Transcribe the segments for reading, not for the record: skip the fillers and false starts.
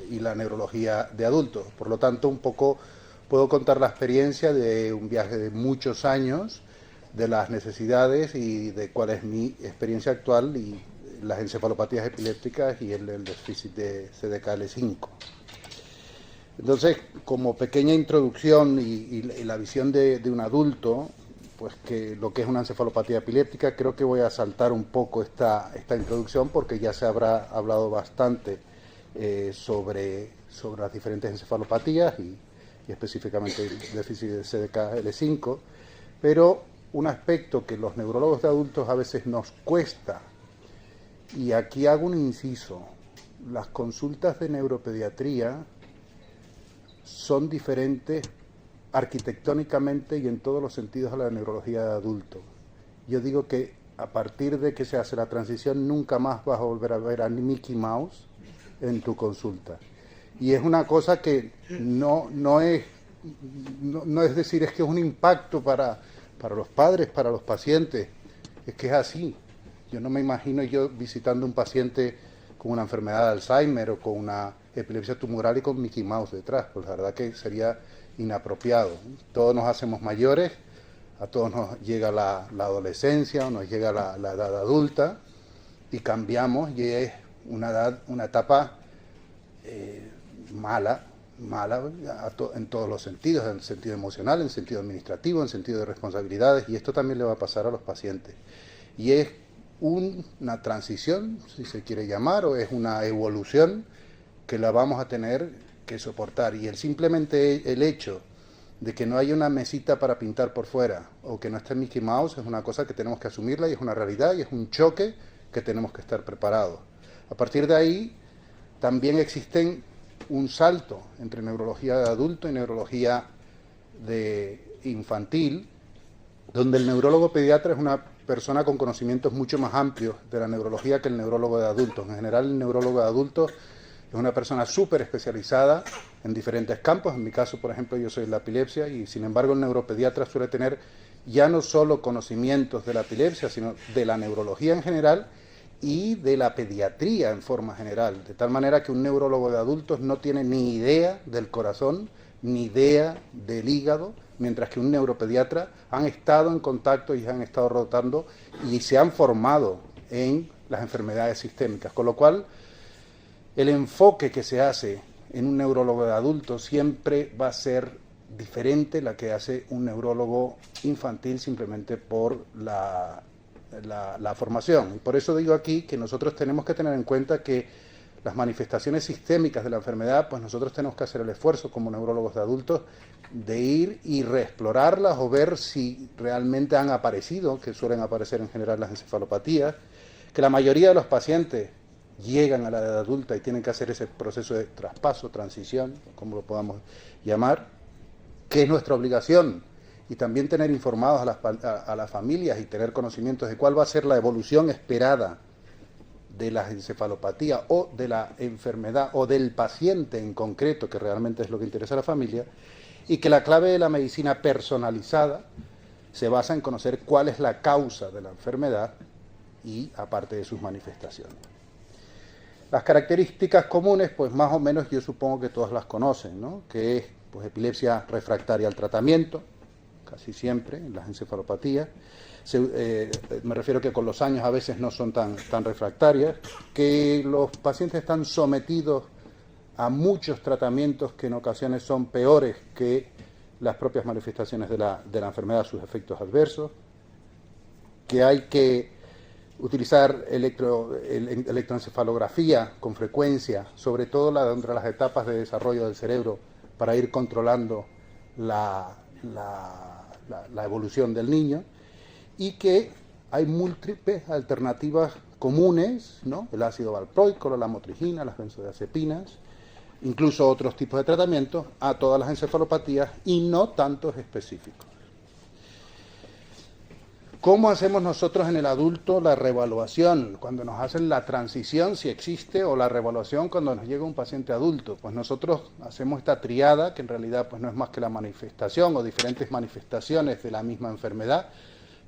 y la neurología de adultos. Por lo tanto, un poco puedo contar la experiencia de un viaje de muchos años, de las necesidades y de cuál es mi experiencia actual y las encefalopatías epilépticas y el déficit de CDKL5. Entonces, como pequeña introducción y la visión de un adulto, pues que lo que es una encefalopatía epiléptica, creo que voy a saltar un poco esta introducción porque ya se habrá hablado bastante sobre las diferentes encefalopatías y específicamente el déficit de CDKL5, pero un aspecto que los neurólogos de adultos a veces nos cuesta, y aquí hago un inciso, las consultas de neuropediatría son diferentes arquitectónicamente y en todos los sentidos a la neurología de adulto. Yo digo que a partir de que se hace la transición nunca más vas a volver a ver a Mickey Mouse en tu consulta. Y es una cosa que no es decir, es que es un impacto para los padres, para los pacientes, es que es así. Yo no me imagino yo visitando un paciente con una enfermedad de Alzheimer o con una epilepsia tumoral y con Mickey Mouse detrás, pues la verdad que sería inapropiado. Todos nos hacemos mayores, a todos nos llega la adolescencia o nos llega la edad adulta y cambiamos y es una etapa mala en todos los sentidos, en el sentido emocional, en el sentido administrativo, en el sentido de responsabilidades, y esto también le va a pasar a los pacientes. Y es una transición, si se quiere llamar, o es una evolución que la vamos a tener que soportar. Y simplemente el hecho de que no haya una mesita para pintar por fuera o que no esté Mickey Mouse es una cosa que tenemos que asumirla y es una realidad y es un choque que tenemos que estar preparados. A partir de ahí también existen un salto entre neurología de adulto y neurología de infantil, donde el neurólogo pediatra es una persona con conocimientos mucho más amplios de la neurología que el neurólogo de adultos. En general, el neurólogo de adultos es una persona súper especializada en diferentes campos. En mi caso, por ejemplo, yo soy la epilepsia y, sin embargo, el neuropediatra suele tener ya no solo conocimientos de la epilepsia, sino de la neurología en general y de la pediatría en forma general, de tal manera que un neurólogo de adultos no tiene ni idea del corazón, ni idea del hígado, mientras que un neuropediatra han estado en contacto y han estado rotando y se han formado en las enfermedades sistémicas, con lo cual el enfoque que se hace en un neurólogo de adultos siempre va a ser diferente la que hace un neurólogo infantil simplemente por la formación. Y por eso digo aquí que nosotros tenemos que tener en cuenta que las manifestaciones sistémicas de la enfermedad, pues nosotros tenemos que hacer el esfuerzo como neurólogos de adultos de ir y reexplorarlas o ver si realmente han aparecido, que suelen aparecer en general las encefalopatías, que la mayoría de los pacientes llegan a la edad adulta y tienen que hacer ese proceso de traspaso, transición, como lo podamos llamar, que es nuestra obligación, y también tener informados a las familias y tener conocimientos de cuál va a ser la evolución esperada de la encefalopatía o de la enfermedad o del paciente en concreto, que realmente es lo que interesa a la familia, y que la clave de la medicina personalizada se basa en conocer cuál es la causa de la enfermedad y aparte de sus manifestaciones. Las características comunes, pues más o menos yo supongo que todas las conocen, ¿no? Que es pues, epilepsia refractaria al tratamiento, casi siempre en las encefalopatías. Me refiero que con los años a veces no son tan refractarias, que los pacientes están sometidos a muchos tratamientos que en ocasiones son peores que las propias manifestaciones de la enfermedad, sus efectos adversos, que hay que utilizar electroencefalografía con frecuencia, sobre todo entre las etapas de desarrollo del cerebro, para ir controlando la evolución del niño, y que hay múltiples alternativas comunes, ¿no? El ácido valproico, la lamotrigina, las benzodiazepinas, incluso otros tipos de tratamientos a todas las encefalopatías y no tantos específicos. ¿Cómo hacemos nosotros en el adulto la reevaluación cuando nos hacen la transición, si existe, o la reevaluación cuando nos llega un paciente adulto? Pues nosotros hacemos esta triada, que en realidad pues no es más que la manifestación o diferentes manifestaciones de la misma enfermedad.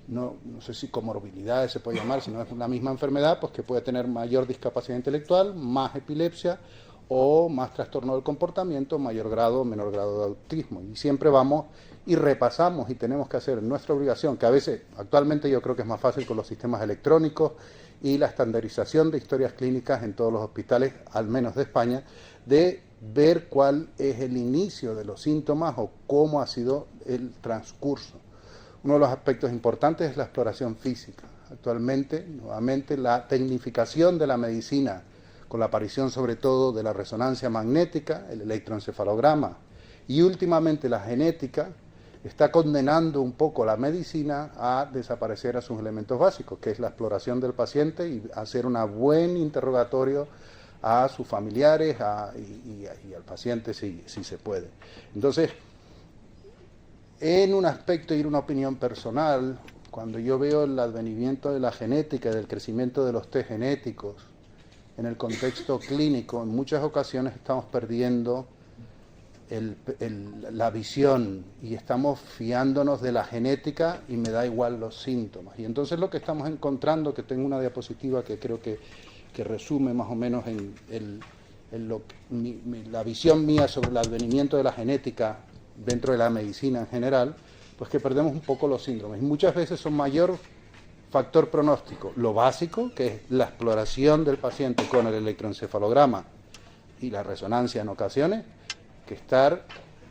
No sé si comorbilidades se puede llamar, si no es la misma enfermedad, pues que puede tener mayor discapacidad intelectual, más epilepsia o más trastorno del comportamiento, mayor grado o menor grado de autismo. Y siempre vamos y repasamos y tenemos que hacer nuestra obligación, que a veces, actualmente yo creo que es más fácil con los sistemas electrónicos y la estandarización de historias clínicas en todos los hospitales, al menos de España, de ver cuál es el inicio de los síntomas o cómo ha sido el transcurso. Uno de los aspectos importantes es la exploración física. Actualmente, nuevamente, la tecnificación de la medicina, con la aparición sobre todo de la resonancia magnética, el electroencefalograma y últimamente la genética, está condenando un poco la medicina a desaparecer a sus elementos básicos, que es la exploración del paciente y hacer un buen interrogatorio a sus familiares y al paciente si se puede. Entonces, en un aspecto y una opinión personal, cuando yo veo el advenimiento de la genética y del crecimiento de los test genéticos en el contexto clínico, en muchas ocasiones estamos perdiendo la visión y estamos fiándonos de la genética y me da igual los síntomas. Y entonces lo que estamos encontrando, que tengo una diapositiva que creo que resume más o menos la visión mía sobre el advenimiento de la genética dentro de la medicina en general, pues que perdemos un poco los síndromes. Y muchas veces son mayor factor pronóstico, lo básico, que es la exploración del paciente con el electroencefalograma y la resonancia en ocasiones, que estar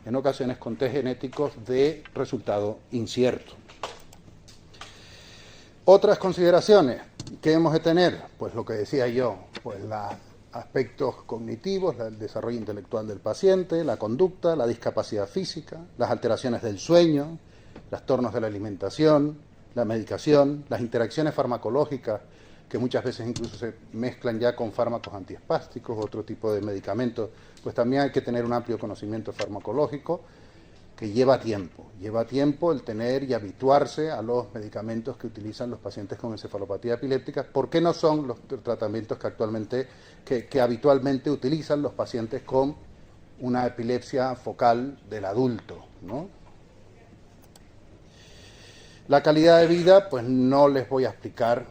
en ocasiones con test genéticos de resultado incierto. Otras consideraciones que hemos de tener, pues lo que decía yo, pues los aspectos cognitivos, el desarrollo intelectual del paciente, la conducta, la discapacidad física, las alteraciones del sueño, trastornos de la alimentación, la medicación, las interacciones farmacológicas, que muchas veces incluso se mezclan ya con fármacos antiespásticos, otro tipo de medicamentos, pues también hay que tener un amplio conocimiento farmacológico que lleva tiempo el tener y habituarse a los medicamentos que utilizan los pacientes con encefalopatía epiléptica, porque no son los tratamientos que habitualmente utilizan los pacientes con una epilepsia focal del adulto, ¿no? La calidad de vida, pues no les voy a explicar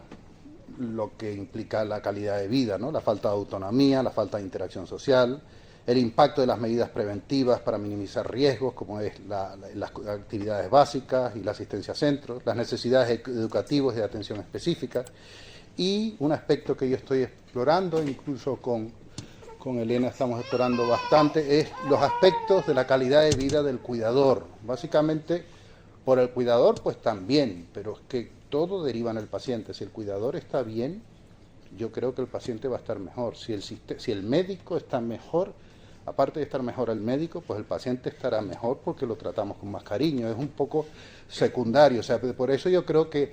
lo que implica la calidad de vida, ¿no? La falta de autonomía, la falta de interacción social, el impacto de las medidas preventivas para minimizar riesgos, como es las actividades básicas y la asistencia a centros, las necesidades educativas y de atención específica, y un aspecto que yo estoy explorando, incluso con Elena estamos explorando bastante, es los aspectos de la calidad de vida del cuidador. Básicamente, por el cuidador, pues también, pero es que todo deriva en el paciente. Si el cuidador está bien, yo creo que el paciente va a estar mejor. Si el médico está mejor, aparte de estar mejor el médico, pues el paciente estará mejor porque lo tratamos con más cariño. Es un poco secundario. O sea, por eso yo creo que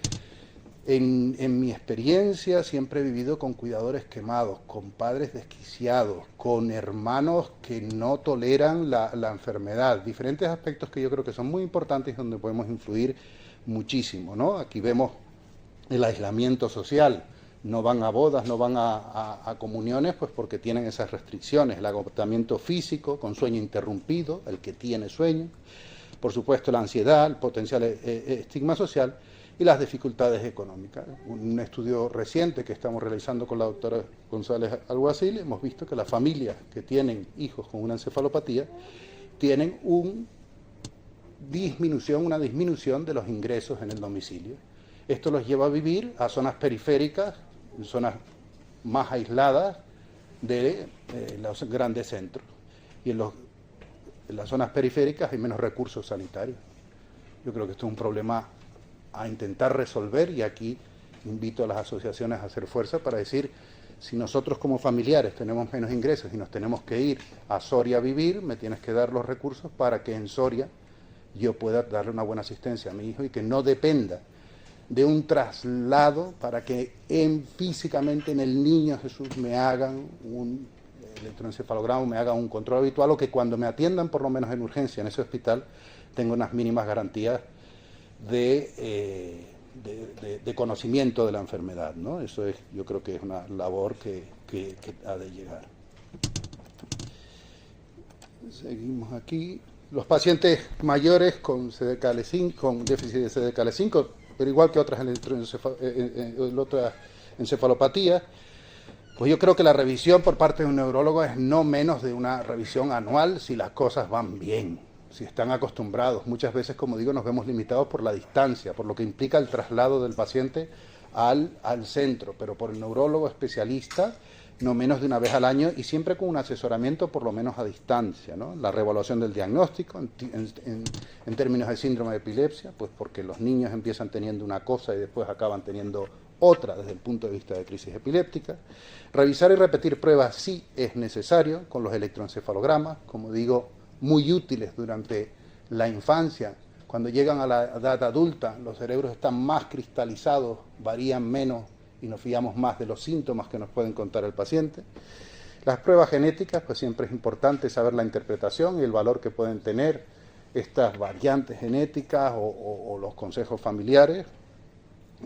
en mi experiencia siempre he vivido con cuidadores quemados, con padres desquiciados, con hermanos que no toleran la enfermedad. Diferentes aspectos que yo creo que son muy importantes y donde podemos influir muchísimo, ¿no? Aquí vemos el aislamiento social. No van a bodas, no van a comuniones, pues porque tienen esas restricciones. El agotamiento físico, con sueño interrumpido, el que tiene sueño. Por supuesto, la ansiedad, el potencial estigma social y las dificultades económicas. Un estudio reciente que estamos realizando con la doctora González Alguacil, hemos visto que las familias que tienen hijos con una encefalopatía tienen una disminución de los ingresos en el domicilio. Esto los lleva a vivir a zonas periféricas, zonas más aisladas de los grandes centros. Y en las zonas periféricas hay menos recursos sanitarios. Yo creo que esto es un problema a intentar resolver, y aquí invito a las asociaciones a hacer fuerza para decir, si nosotros como familiares tenemos menos ingresos y nos tenemos que ir a Soria a vivir, me tienes que dar los recursos para que en Soria yo pueda darle una buena asistencia a mi hijo y que no dependa de un traslado para que físicamente en el Niño Jesús me hagan un electroencefalograma, me hagan un control habitual, o que cuando me atiendan, por lo menos en urgencia en ese hospital, tenga unas mínimas garantías de conocimiento de la enfermedad, ¿no? Eso es, yo creo que es una labor que ha de llegar. Seguimos aquí. Los pacientes mayores con CDKL5, con déficit de CDKL5, pero igual que otras encefalopatías, Pues yo creo que la revisión por parte de un neurólogo es no menos de una revisión anual si las cosas van bien, si están acostumbrados. Muchas veces, como digo, nos vemos limitados por la distancia, por lo que implica el traslado del paciente al centro, pero por el neurólogo especialista no menos de una vez al año y siempre con un asesoramiento por lo menos a distancia, ¿no? La reevaluación del diagnóstico en términos de síndrome de epilepsia, pues porque los niños empiezan teniendo una cosa y después acaban teniendo otra desde el punto de vista de crisis epiléptica. Revisar y repetir pruebas sí es necesario, con los electroencefalogramas, como digo, muy útiles durante la infancia. Cuando llegan a la edad adulta, los cerebros están más cristalizados, varían menos y nos fiamos más de los síntomas que nos pueden contar el paciente. Las pruebas genéticas, pues siempre es importante saber la interpretación y el valor que pueden tener estas variantes genéticas o los consejos familiares.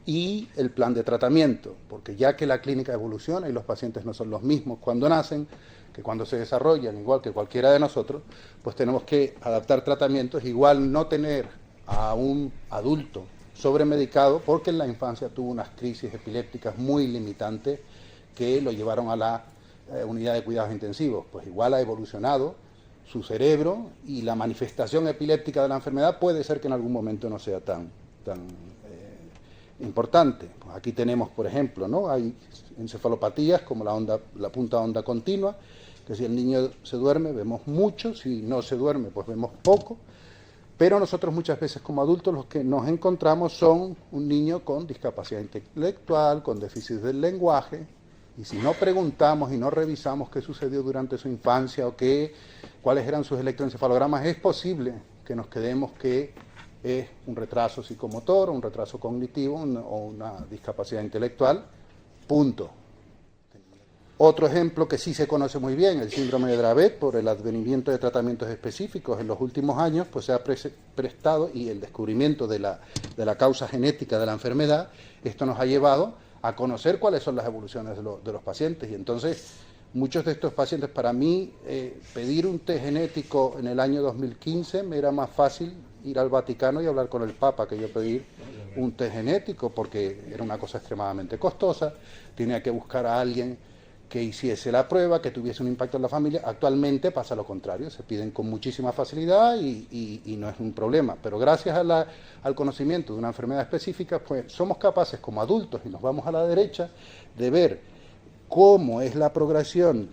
Y el plan de tratamiento, porque ya que la clínica evoluciona y los pacientes no son los mismos cuando nacen, que cuando se desarrollan, igual que cualquiera de nosotros, pues tenemos que adaptar tratamientos, igual no tener a un adulto sobremedicado, porque en la infancia tuvo unas crisis epilépticas muy limitantes que lo llevaron a la unidad de cuidados intensivos, pues igual ha evolucionado su cerebro y la manifestación epiléptica de la enfermedad puede ser que en algún momento no sea tan importante. Pues aquí tenemos, por ejemplo, ¿no? Hay encefalopatías como la punta onda continua, que si el niño se duerme vemos mucho, si no se duerme pues vemos poco, pero nosotros muchas veces como adultos los que nos encontramos son un niño con discapacidad intelectual, con déficit del lenguaje, y si no preguntamos y no revisamos qué sucedió durante su infancia o cuáles eran sus electroencefalogramas, es posible que nos quedemos que es un retraso psicomotor, un retraso cognitivo o una discapacidad intelectual, punto. Otro ejemplo que sí se conoce muy bien, el síndrome de Dravet, por el advenimiento de tratamientos específicos en los últimos años, pues se ha prestado, y el descubrimiento de la causa genética de la enfermedad, esto nos ha llevado a conocer cuáles son las evoluciones de los pacientes, y entonces muchos de estos pacientes, para mí, pedir un test genético en el año 2015 me era más fácil ir al Vaticano y hablar con el Papa que yo pedir un test genético, porque era una cosa extremadamente costosa, tenía que buscar a alguien que hiciese la prueba, que tuviese un impacto en la familia. Actualmente pasa lo contrario, se piden con muchísima facilidad y no es un problema, pero gracias al conocimiento de una enfermedad específica, pues somos capaces como adultos, y nos vamos a la derecha, de ver cómo es la progresión,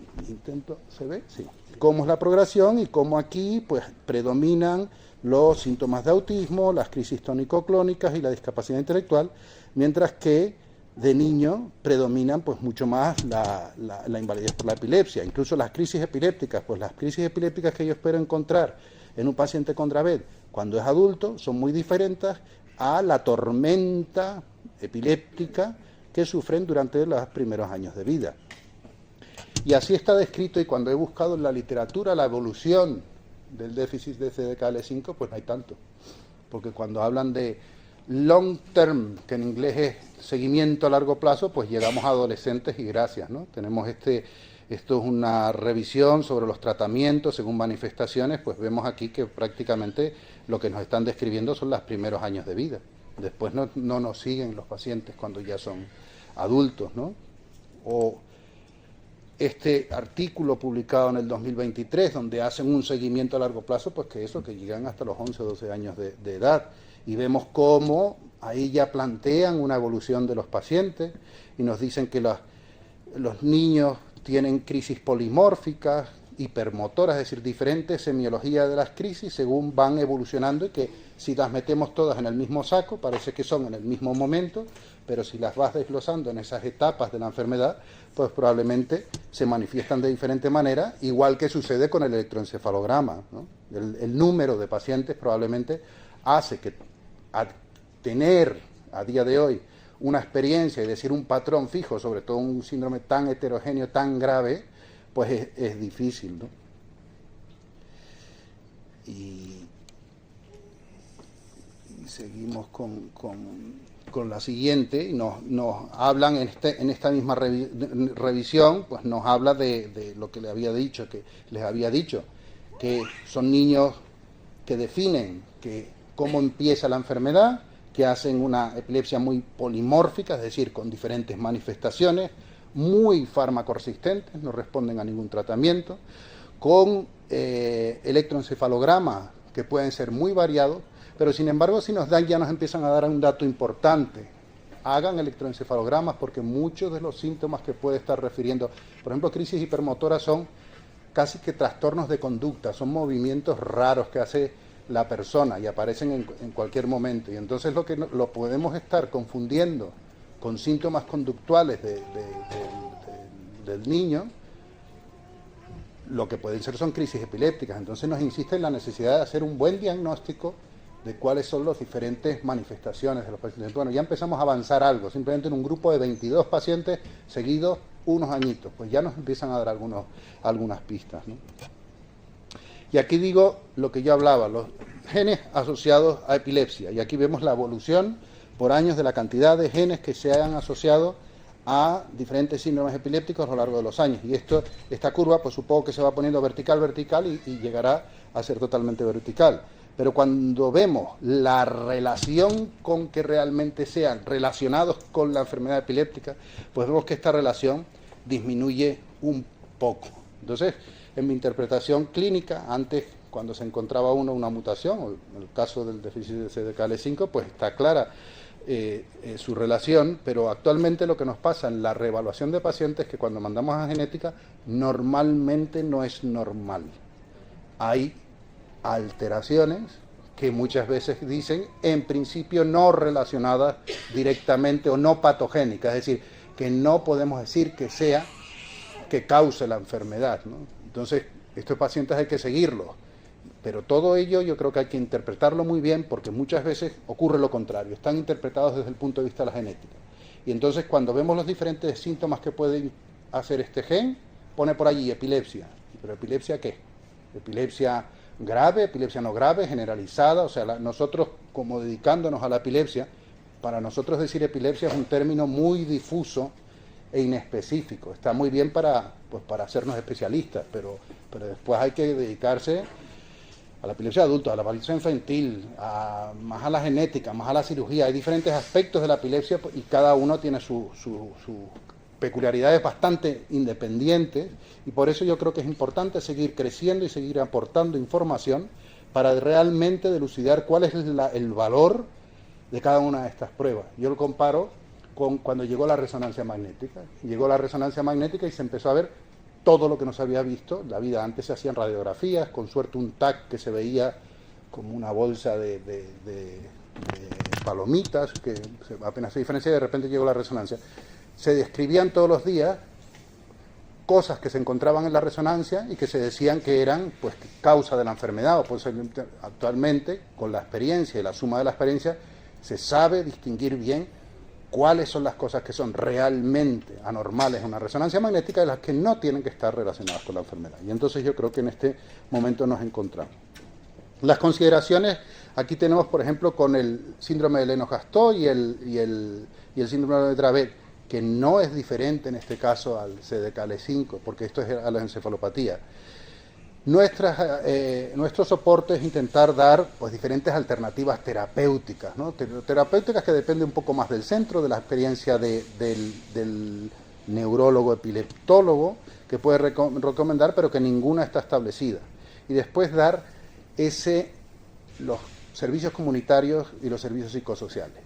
¿se ve? Sí. Cómo es la progresión y cómo aquí pues predominan los síntomas de autismo, las crisis tónico-clónicas y la discapacidad intelectual, mientras que de niño predominan pues mucho más la invalidez por la epilepsia, incluso las crisis epilépticas, pues las crisis epilépticas que yo espero encontrar en un paciente con Dravet cuando es adulto son muy diferentes a la tormenta epiléptica que sufren durante los primeros años de vida. Y así está descrito, y cuando he buscado en la literatura la evolución del déficit de CDKL5, pues no hay tanto, porque cuando hablan de long term, que en inglés es seguimiento a largo plazo, pues llegamos a adolescentes y gracias, ¿no? Tenemos esto es una revisión sobre los tratamientos según manifestaciones, pues vemos aquí que prácticamente lo que nos están describiendo son los primeros años de vida. Después no nos siguen los pacientes cuando ya son adultos, ¿no? O este artículo publicado en el 2023, donde hacen un seguimiento a largo plazo, pues que llegan hasta los 11 o 12 años de edad. Y vemos cómo ahí ya plantean una evolución de los pacientes y nos dicen que los niños tienen crisis polimórficas, hipermotoras, es decir, diferentes semiologías de las crisis según van evolucionando, y que si las metemos todas en el mismo saco, parece que son en el mismo momento, pero si las vas desglosando en esas etapas de la enfermedad, pues probablemente se manifiestan de diferente manera, igual que sucede con el electroencefalograma, ¿no? El número de pacientes probablemente hace que tener a día de hoy una experiencia y decir un patrón fijo, sobre todo un síndrome tan heterogéneo, tan grave, pues es difícil, ¿no? Y seguimos con la siguiente, y nos hablan en esta misma revisión, pues nos habla de lo que les había dicho, que son niños que definen cómo empieza la enfermedad, que hacen una epilepsia muy polimórfica, es decir, con diferentes manifestaciones, muy farmacoresistentes, no responden a ningún tratamiento, con electroencefalogramas que pueden ser muy variados, pero sin embargo si nos dan, ya nos empiezan a dar un dato importante. Hagan electroencefalogramas porque muchos de los síntomas que puede estar refiriendo, por ejemplo, crisis hipermotora, son casi que trastornos de conducta, son movimientos raros que hace la persona y aparecen en cualquier momento. Y entonces lo podemos estar confundiendo con síntomas conductuales del niño, lo que pueden ser son crisis epilépticas. Entonces nos insiste en la necesidad de hacer un buen diagnóstico de cuáles son las diferentes manifestaciones de los pacientes. Bueno, ya empezamos a avanzar algo, simplemente en un grupo de 22 pacientes seguidos unos añitos, pues ya nos empiezan a dar algunas pistas, ¿no? Y aquí digo lo que yo hablaba, los genes asociados a epilepsia, y aquí vemos la evolución por años de la cantidad de genes que se han asociado a diferentes síndromes epilépticos a lo largo de los años. Y esta curva, pues supongo que se va poniendo vertical, y llegará a ser totalmente vertical. Pero cuando vemos la relación con que realmente sean relacionados con la enfermedad epiléptica, pues vemos que esta relación disminuye un poco. Entonces, en mi interpretación clínica, antes, cuando se encontraba una mutación, o en el caso del déficit de CDKL5, pues está clara su relación, pero actualmente lo que nos pasa en la reevaluación de pacientes es que cuando mandamos a genética, normalmente no es normal. Hay alteraciones que muchas veces dicen, en principio, no relacionadas directamente o no patogénicas, es decir, que no podemos decir que cause la enfermedad, ¿no? Entonces, estos pacientes hay que seguirlos, pero todo ello yo creo que hay que interpretarlo muy bien, porque muchas veces ocurre lo contrario, están interpretados desde el punto de vista de la genética. Y entonces, cuando vemos los diferentes síntomas que pueden hacer este gen, pone por allí epilepsia. ¿Pero epilepsia qué? Epilepsia grave, epilepsia no grave, generalizada. O sea, nosotros, como dedicándonos a la epilepsia, para nosotros decir epilepsia es un término muy difuso e inespecífico. Está muy bien para hacernos especialistas, pero después hay que dedicarse a la epilepsia de adultos, a la epilepsia infantil, más a la genética, más a la cirugía. Hay diferentes aspectos de la epilepsia y cada uno tiene sus peculiaridades bastante independientes, y por eso yo creo que es importante seguir creciendo y seguir aportando información para realmente dilucidar cuál es el valor de cada una de estas pruebas. Yo lo comparo con cuando llegó la resonancia magnética. Llegó la resonancia magnética y se empezó a ver todo lo que no se había visto. La vida antes se hacían radiografías, con suerte un TAC que se veía como una bolsa de palomitas, que apenas se diferencia, y de repente llegó la resonancia. Se describían todos los días cosas que se encontraban en la resonancia y que se decían que eran pues causa de la enfermedad. O pues actualmente, con la experiencia y la suma de la experiencia, se sabe distinguir bien cuáles son las cosas que son realmente anormales en una resonancia magnética de las que no tienen que estar relacionadas con la enfermedad. Y entonces yo creo que en este momento nos encontramos. Las consideraciones, aquí tenemos, por ejemplo, con el síndrome de Lennox-Gastaut y el síndrome de Dravet, que no es diferente en este caso al CDKL5, porque esto es a la encefalopatía. Nuestro soporte es intentar dar pues diferentes alternativas terapéuticas, ¿no? Terapéuticas que dependen un poco más del centro, de la experiencia del neurólogo epileptólogo, que puede recomendar, pero que ninguna está establecida. Y después dar los servicios comunitarios y los servicios psicosociales.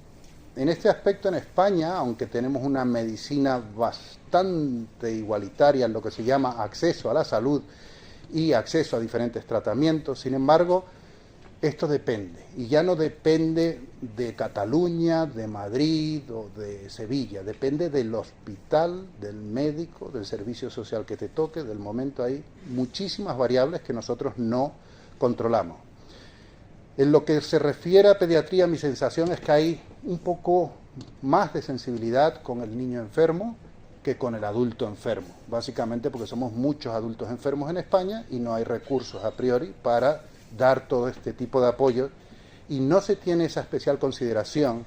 En este aspecto, en España, aunque tenemos una medicina bastante igualitaria en lo que se llama acceso a la salud y acceso a diferentes tratamientos, sin embargo, esto depende, y ya no depende de Cataluña, de Madrid o de Sevilla, depende del hospital, del médico, del servicio social que te toque, del momento. Hay muchísimas variables que nosotros no controlamos. En lo que se refiere a pediatría, mi sensación es que hay un poco más de sensibilidad con el niño enfermo que con el adulto enfermo, básicamente porque somos muchos adultos enfermos en España y no hay recursos a priori para dar todo este tipo de apoyo, y no se tiene esa especial consideración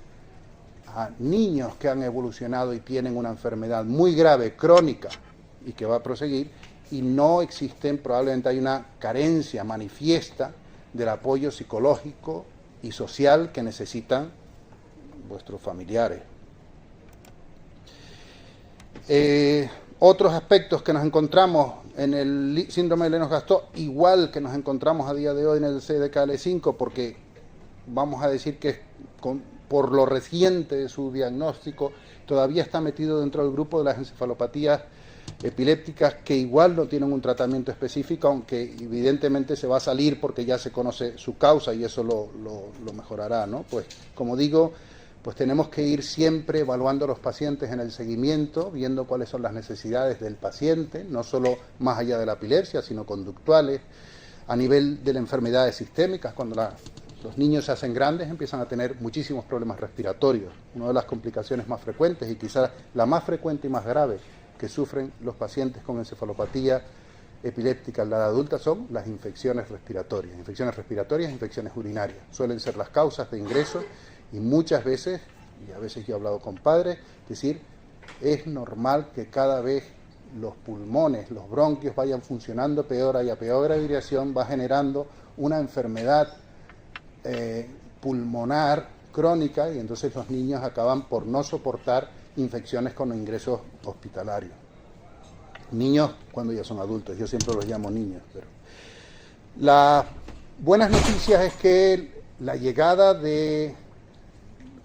a niños que han evolucionado y tienen una enfermedad muy grave, crónica, y que va a proseguir, y no existen, probablemente hay una carencia manifiesta del apoyo psicológico y social que necesitan vuestros familiares. Otros aspectos que nos encontramos en el síndrome de Lennox-Gastaut, igual que nos encontramos a día de hoy en el CDKL5, porque vamos a decir que por lo reciente de su diagnóstico, todavía está metido dentro del grupo de las encefalopatías epilépticas que igual no tienen un tratamiento específico, aunque evidentemente se va a salir porque ya se conoce su causa y eso lo mejorará, ¿no? Pues como digo, pues tenemos que ir siempre evaluando a los pacientes en el seguimiento, viendo cuáles son las necesidades del paciente, no solo más allá de la epilepsia, sino conductuales, a nivel de las enfermedades sistémicas. Cuando los niños se hacen grandes empiezan a tener muchísimos problemas respiratorios. Una de las complicaciones más frecuentes y quizás la más frecuente y más grave que sufren los pacientes con encefalopatía epiléptica en la edad adulta son las infecciones respiratorias, infecciones urinarias. Suelen ser las causas de ingreso y muchas veces, y a veces yo he hablado con padres, decir, es normal que cada vez los pulmones, los bronquios vayan funcionando peor y a peor aireación va generando una enfermedad pulmonar crónica y entonces los niños acaban por no soportar infecciones con ingresos hospitalarios. Niños cuando ya son adultos, yo siempre los llamo niños. Pero las buenas noticias es que la llegada de,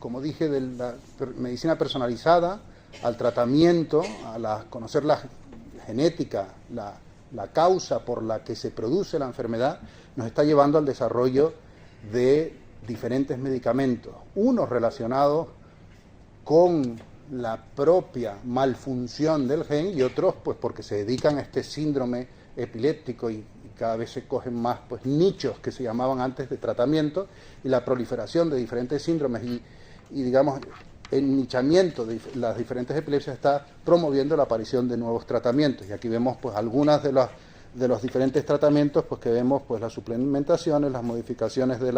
como dije, de la medicina personalizada al tratamiento, conocer la genética, la causa por la que se produce la enfermedad, nos está llevando al desarrollo de diferentes medicamentos, unos relacionados con la propia malfunción del gen y otros pues porque se dedican a este síndrome epiléptico y cada vez se cogen más pues nichos que se llamaban antes de tratamiento y la proliferación de diferentes síndromes y digamos el nichamiento de las diferentes epilepsias está promoviendo la aparición de nuevos tratamientos y aquí vemos pues algunas de los diferentes tratamientos pues que vemos pues las suplementaciones, las modificaciones de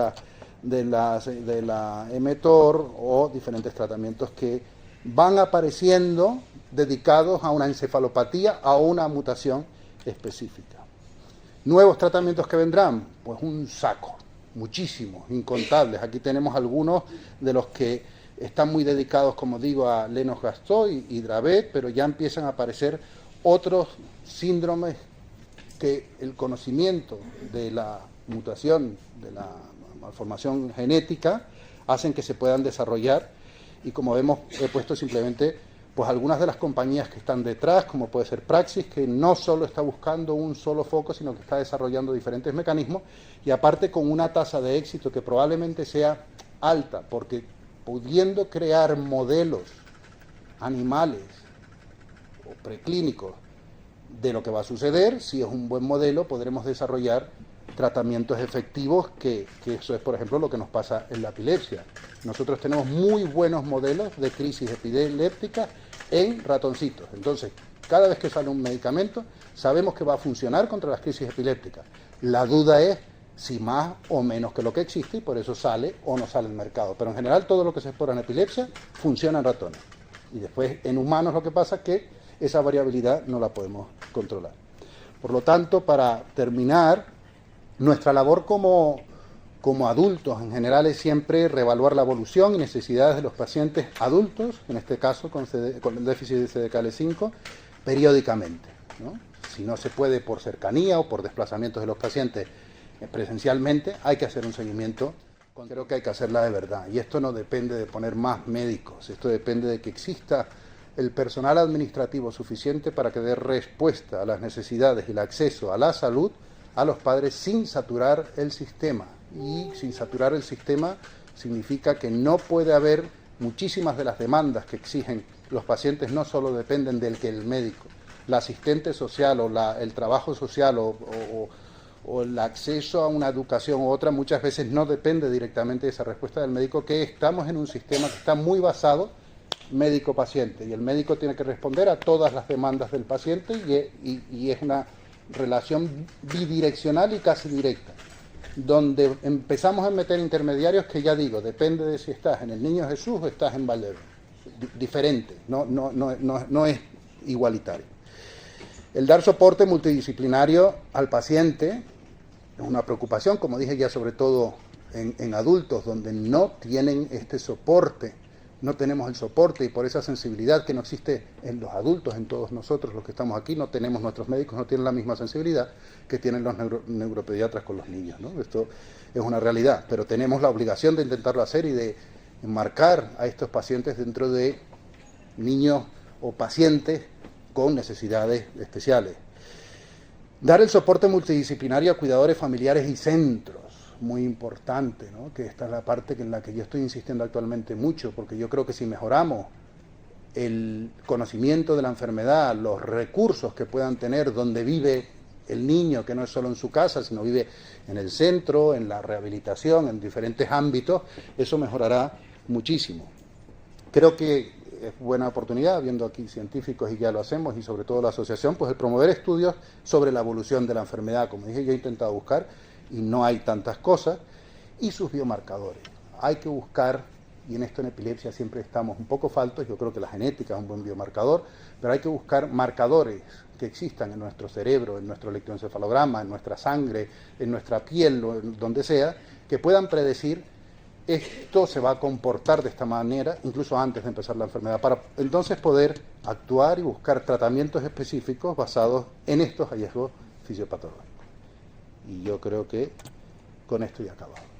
la mTOR o diferentes tratamientos que van apareciendo dedicados a una encefalopatía, a una mutación específica. Nuevos tratamientos que vendrán, pues un saco, muchísimos, incontables. Aquí tenemos algunos de los que están muy dedicados, como digo, a Lennox-Gastaut y Dravet, pero ya empiezan a aparecer otros síndromes que el conocimiento de la mutación, de la malformación genética, hacen que se puedan desarrollar. Y como vemos, he puesto simplemente pues algunas de las compañías que están detrás, como puede ser Praxis, que no solo está buscando un solo foco, sino que está desarrollando diferentes mecanismos, y aparte con una tasa de éxito que probablemente sea alta, porque pudiendo crear modelos animales o preclínicos de lo que va a suceder, si es un buen modelo, podremos desarrollar tratamientos efectivos, que eso es, por ejemplo, lo que nos pasa en la epilepsia. Nosotros tenemos muy buenos modelos de crisis epiléptica en ratoncitos. Entonces, cada vez que sale un medicamento, sabemos que va a funcionar contra las crisis epilépticas. La duda es si más o menos que lo que existe, y por eso sale o no sale al mercado. Pero en general, todo lo que se explora en epilepsia funciona en ratones. Y después, en humanos, lo que pasa es que esa variabilidad no la podemos controlar. Por lo tanto, para terminar, nuestra labor como adultos en general es siempre reevaluar la evolución y necesidades de los pacientes adultos, en este caso con el déficit de CDKL5, periódicamente, ¿no? Si no se puede por cercanía o por desplazamientos de los pacientes presencialmente, hay que hacer un seguimiento. Creo que hay que hacerla de verdad. Y esto no depende de poner más médicos, esto depende de que exista el personal administrativo suficiente para que dé respuesta a las necesidades y el acceso a la salud a los padres sin saturar el sistema. Y sin saturar el sistema significa que no puede haber muchísimas de las demandas que exigen los pacientes, no solo dependen del que el médico, la asistente social o el trabajo social o el acceso a una educación u otra, muchas veces no depende directamente de esa respuesta del médico, que estamos en un sistema que está muy basado médico-paciente y el médico tiene que responder a todas las demandas del paciente y es una relación bidireccional y casi directa, donde empezamos a meter intermediarios que ya digo, depende de si estás en el Niño Jesús o estás en Valero, diferente, no es igualitario. El dar soporte multidisciplinario al paciente es una preocupación, como dije ya, sobre todo en adultos donde no tienen este soporte no tenemos el soporte y por esa sensibilidad que no existe en los adultos, en todos nosotros los que estamos aquí, no tenemos, nuestros médicos no tienen la misma sensibilidad que tienen los neuropediatras con los niños, ¿no? Esto es una realidad, pero tenemos la obligación de intentarlo hacer y de enmarcar a estos pacientes dentro de niños o pacientes con necesidades especiales. Dar el soporte multidisciplinario a cuidadores familiares y centros, muy importante, ¿no? Que esta es la parte en la que yo estoy insistiendo actualmente mucho, porque yo creo que si mejoramos el conocimiento de la enfermedad, los recursos que puedan tener donde vive el niño, que no es solo en su casa, sino vive en el centro, en la rehabilitación, en diferentes ámbitos, eso mejorará muchísimo. Creo que es buena oportunidad, viendo aquí científicos y ya lo hacemos, y sobre todo la asociación, pues el promover estudios sobre la evolución de la enfermedad. Como dije, yo he intentado buscar y no hay tantas cosas, y sus biomarcadores. Hay que buscar, y en esto en epilepsia siempre estamos un poco faltos, yo creo que la genética es un buen biomarcador, pero hay que buscar marcadores que existan en nuestro cerebro, en nuestro electroencefalograma, en nuestra sangre, en nuestra piel, o en donde sea, que puedan predecir esto se va a comportar de esta manera, incluso antes de empezar la enfermedad, para entonces poder actuar y buscar tratamientos específicos basados en estos hallazgos fisiopatológicos. Y yo creo que con esto ya acabamos.